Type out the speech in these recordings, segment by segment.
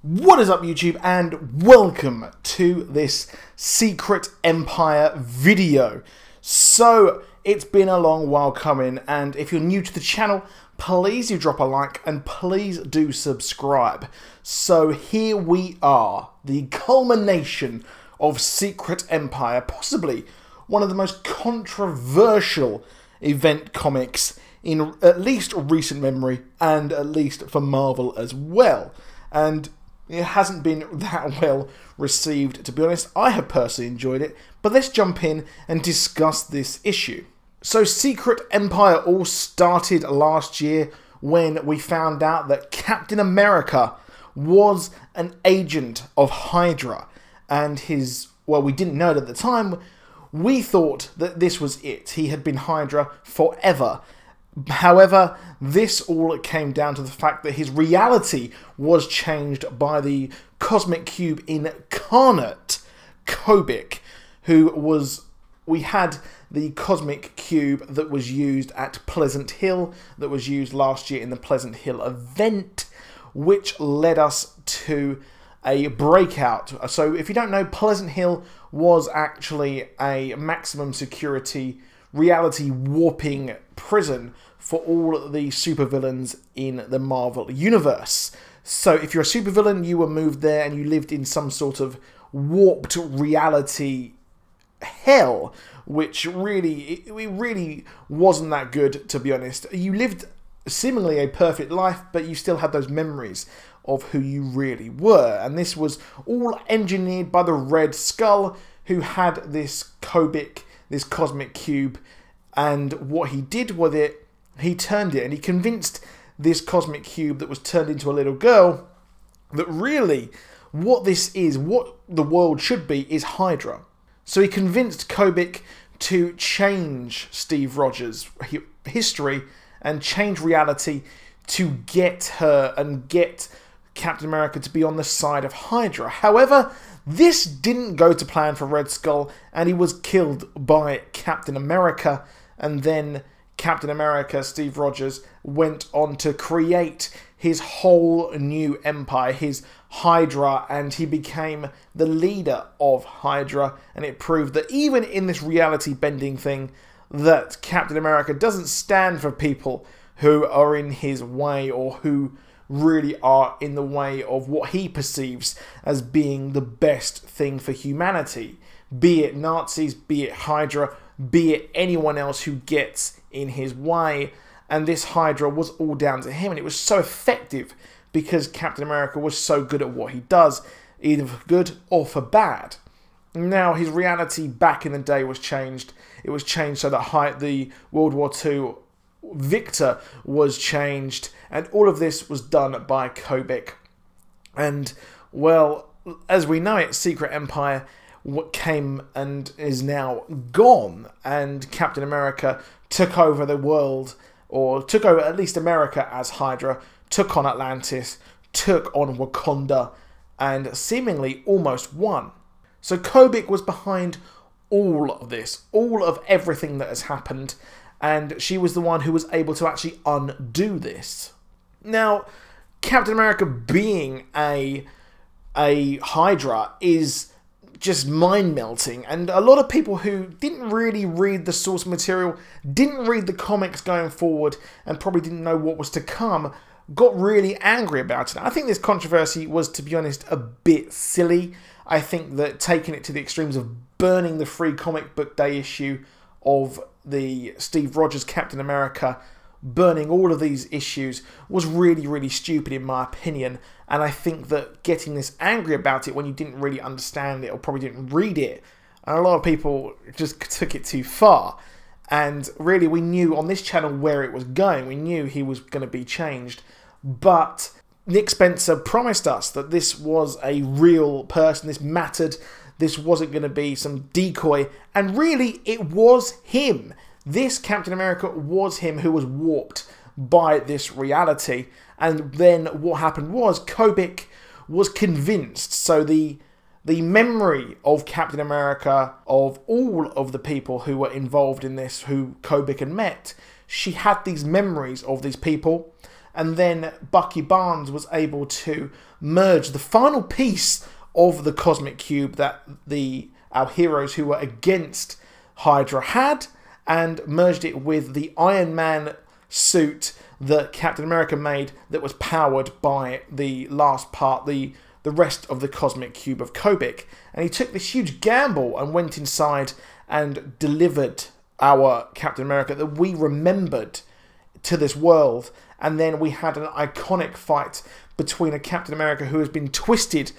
What is up, YouTube, and welcome to this Secret Empire video. So, it's been a long while coming, and if you're new to the channel, please do drop a like and please do subscribe. So here we are, the culmination of Secret Empire, possibly one of the most controversial event comics in at least recent memory, and at least for Marvel as well. And it hasn't been that well received, to be honest. I have personally enjoyed it, but let's jump in and discuss this issue. So Secret Empire all started last year when we found out that Captain America was an agent of Hydra, and well, we didn't know it at the time. We thought that this was it. He had been Hydra forever. However, this all came down to the fact that his reality was changed by the cosmic cube incarnate, Kobik, we had the cosmic cube that was used at Pleasant Hill, that was used last year in the Pleasant Hill event, which led us to a breakout. So if you don't know, Pleasant Hill was actually a maximum security reality warping prison for all the supervillains in the Marvel Universe. So if you're a supervillain, you were moved there and you lived in some sort of warped reality hell, which really wasn't that good, to be honest. You lived seemingly a perfect life, but you still had those memories of who you really were. And this was all engineered by the Red Skull, who had this Kobik, this cosmic cube, and what he did with it, he turned it, and he convinced this cosmic cube that was turned into a little girl that really what this is, what the world should be, is Hydra. So he convinced Kobik to change Steve Rogers' history and change reality to get her and get Captain America to be on the side of Hydra. However, this didn't go to plan for Red Skull, and he was killed by Captain America. And then Captain America, Steve Rogers, went on to create his whole new empire, his Hydra, and he became the leader of Hydra. And it proved that even in this reality-bending thing, that Captain America doesn't stand for people who are in his way or who really are in the way of what he perceives as being the best thing for humanity. Be it Nazis, be it Hydra, be it anyone else who gets in his way. And this Hydra was all down to him, and it was so effective because Captain America was so good at what he does, either for good or for bad. Now his reality back in the day was changed. It was changed so that the World War II victor was changed, and all of this was done by Kobik. And well, as we know it, Secret Empire came and is now gone, and Captain America took over the world, or took over at least America as Hydra, took on Atlantis, took on Wakanda, and seemingly almost won. So Kobik was behind all of this, all of everything that has happened, and she was the one who was able to actually undo this. Now, Captain America being a Hydra is just mind-melting, and a lot of people who didn't really read the source material, didn't read the comics going forward, and probably didn't know what was to come, got really angry about it. I think this controversy was, to be honest, a bit silly. I think that taking it to the extremes of burning the free comic book day issue of the Steve Rogers Captain America, burning all of these issues, was really stupid in my opinion. And I think that getting this angry about it when you didn't really understand it or probably didn't read it, and a lot of people just took it too far. And really, we knew on this channel where it was going. We knew he was going to be changed. But Nick Spencer promised us that this was a real person, this mattered, this wasn't going to be some decoy, and really it was him. This Captain America was him who was warped by this reality. And then what happened was Kobik was convinced. So the memory of Captain America, of all of the people who were involved in this, who Kobik had met, she had these memories of these people, and then Bucky Barnes was able to merge the final piece of the Cosmic Cube that our heroes who were against Hydra had, and merged it with the Iron Man suit that Captain America made that was powered by the last part, the rest of the Cosmic Cube of Kobik. And he took this huge gamble and went inside and delivered our Captain America that we remembered to this world. And then we had an iconic fight between a Captain America who has been twisted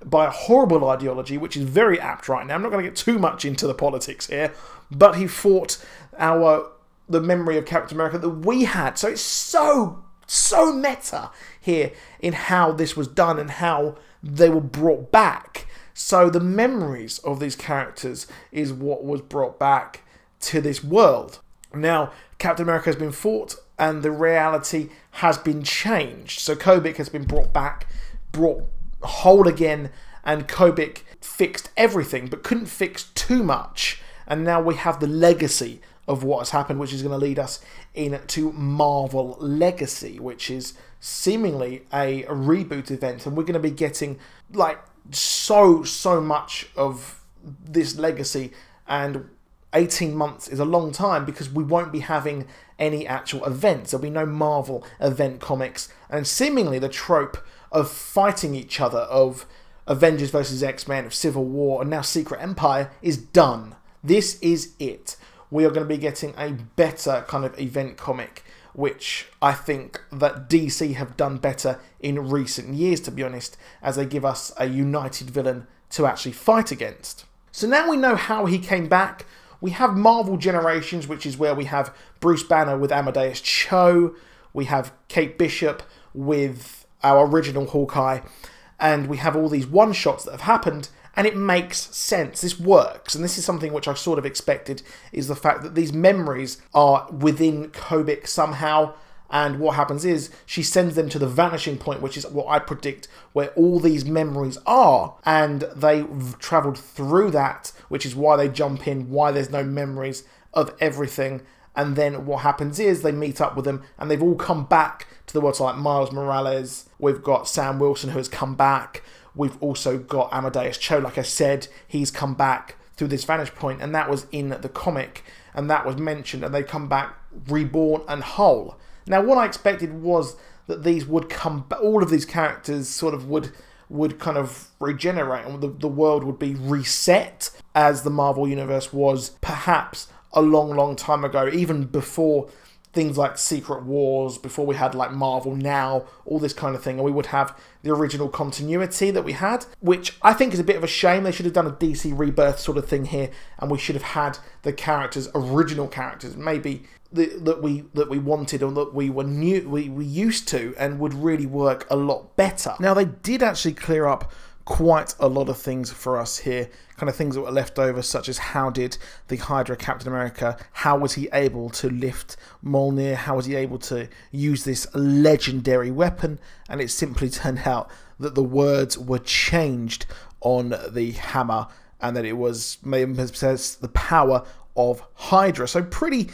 by a horrible ideology, which is very apt right now. I'm not going to get too much into the politics here, but he fought the memory of Captain America that we had. So it's so meta here in how this was done and how they were brought back. So the memories of these characters is what was brought back to this world. Now, Captain America has been fought and the reality has been changed. So Kobik has been brought whole again, and Kobik fixed everything but couldn't fix too much. And now we have the legacy of what has happened, which is going to lead us into Marvel Legacy, which is seemingly a reboot event, and we're going to be getting like so much of this legacy. And 18 months is a long time because we won't be having any actual events. There'll be no Marvel event comics, and seemingly the trope of fighting each other, of Avengers versus X-Men, of Civil War, and now Secret Empire is done. This is it. We are going to be getting a better kind of event comic, which I think that DC have done better in recent years, to be honest, as they give us a united villain to actually fight against. So now we know how he came back. We have Marvel Generations, which is where we have Bruce Banner with Amadeus Cho. We have Kate Bishop with our original Hawkeye. And we have all these one-shots that have happened, and it makes sense. This works, and this is something which I sort of expected, is the fact that these memories are within Kobik somehow, and what happens is she sends them to the Vanishing Point, which is what I predict where all these memories are, and they've travelled through that, which is why they jump in, why there's no memories of everything. And then what happens is they meet up with them, and they've all come back to the world. So like Miles Morales, we've got Sam Wilson who has come back. We've also got Amadeus Cho, like I said, he's come back through this Vanishing Point, and that was in the comic, and that was mentioned, and they come back reborn and whole. Now, what I expected was that these would come back, all of these characters sort of would kind of regenerate, and the world would be reset as the Marvel Universe was perhaps a long time ago, even before things like Secret Wars, before we had like Marvel Now, all this kind of thing, and we would have the original continuity that we had, which I think is a bit of a shame. They should have done a DC Rebirth sort of thing here, and we should have had the characters, original characters, maybe that we wanted, or that we used to, and would really work a lot better. Now, they did actually clear up quite a lot of things for us here, kind of things that were left over, such as how did the Hydra Captain America, how was he able to lift Mjolnir, how was he able to use this legendary weapon, and it simply turned out that the words were changed on the hammer, and that it was the power of Hydra. So pretty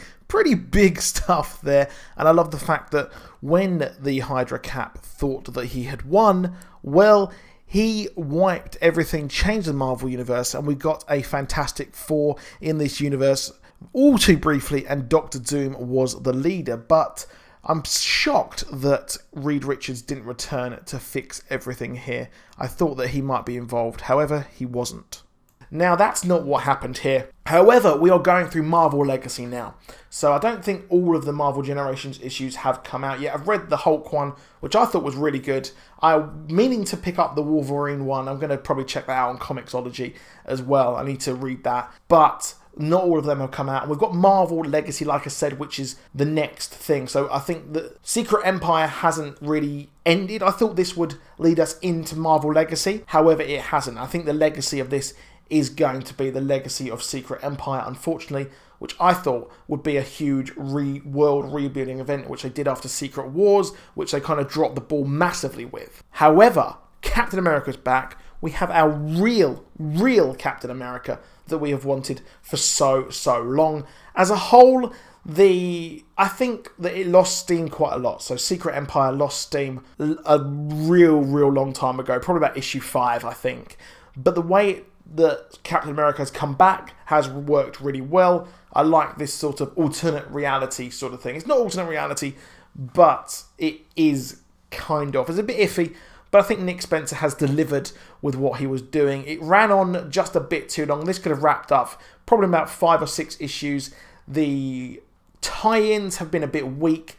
big stuff there, and I love the fact that when the Hydra Cap thought that he had won, well, he wiped everything, changed the Marvel Universe, and we got a Fantastic Four in this universe, all too briefly, and Doctor Doom was the leader. But I'm shocked that Reed Richards didn't return to fix everything here. I thought that he might be involved, however, he wasn't. Now, that's not what happened here. However, we are going through Marvel Legacy now. So I don't think all of the Marvel Generations issues have come out yet. I've read the Hulk one, which I thought was really good. I'm meaning to pick up the Wolverine one. I'm going to probably check that out on Comixology as well. I need to read that. But not all of them have come out. And we've got Marvel Legacy, like I said, which is the next thing. So I think that Secret Empire hasn't really ended. I thought this would lead us into Marvel Legacy. However, it hasn't. I think the legacy of this is going to be the legacy of Secret Empire, unfortunately, which I thought would be a huge world rebuilding event, which they did after Secret Wars, which they kind of dropped the ball massively with. However, Captain America's back. We have our real Captain America that we have wanted for so long. As a whole, I think that it lost steam quite a lot. So Secret Empire lost steam a real long time ago, probably about issue 5, I think. But the way that Captain America has come back has worked really well. I like this sort of alternate reality sort of thing. It's not alternate reality, but it is kind of. It's a bit iffy, but I think Nick Spencer has delivered with what he was doing. It ran on just a bit too long. This could have wrapped up probably about 5 or 6 issues. The tie-ins have been a bit weak,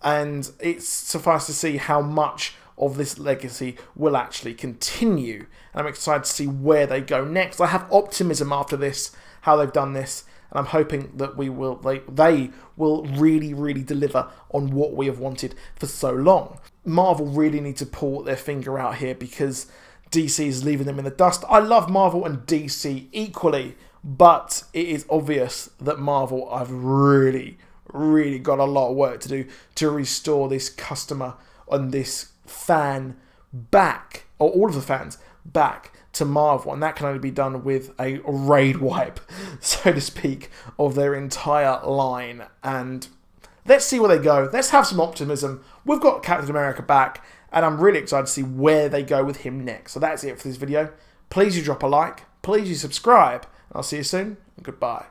and it's suffice to see how much of this legacy will actually continue. And I'm excited to see where they go next. I have optimism after this, how they've done this, and I'm hoping that they will really deliver on what we have wanted for so long. Marvel really need to pull their finger out here because DC is leaving them in the dust. I love Marvel and DC equally, but it is obvious that Marvel have really got a lot of work to do to restore this customer and this fan back, or all of the fans back to Marvel, and that can only be done with a raid wipe, so to speak, of their entire line. And let's see where they go. Let's have some optimism. We've got Captain America back, and I'm really excited to see where they go with him next. So that's it for this video. Please do drop a like. Please do subscribe. I'll see you soon. Goodbye.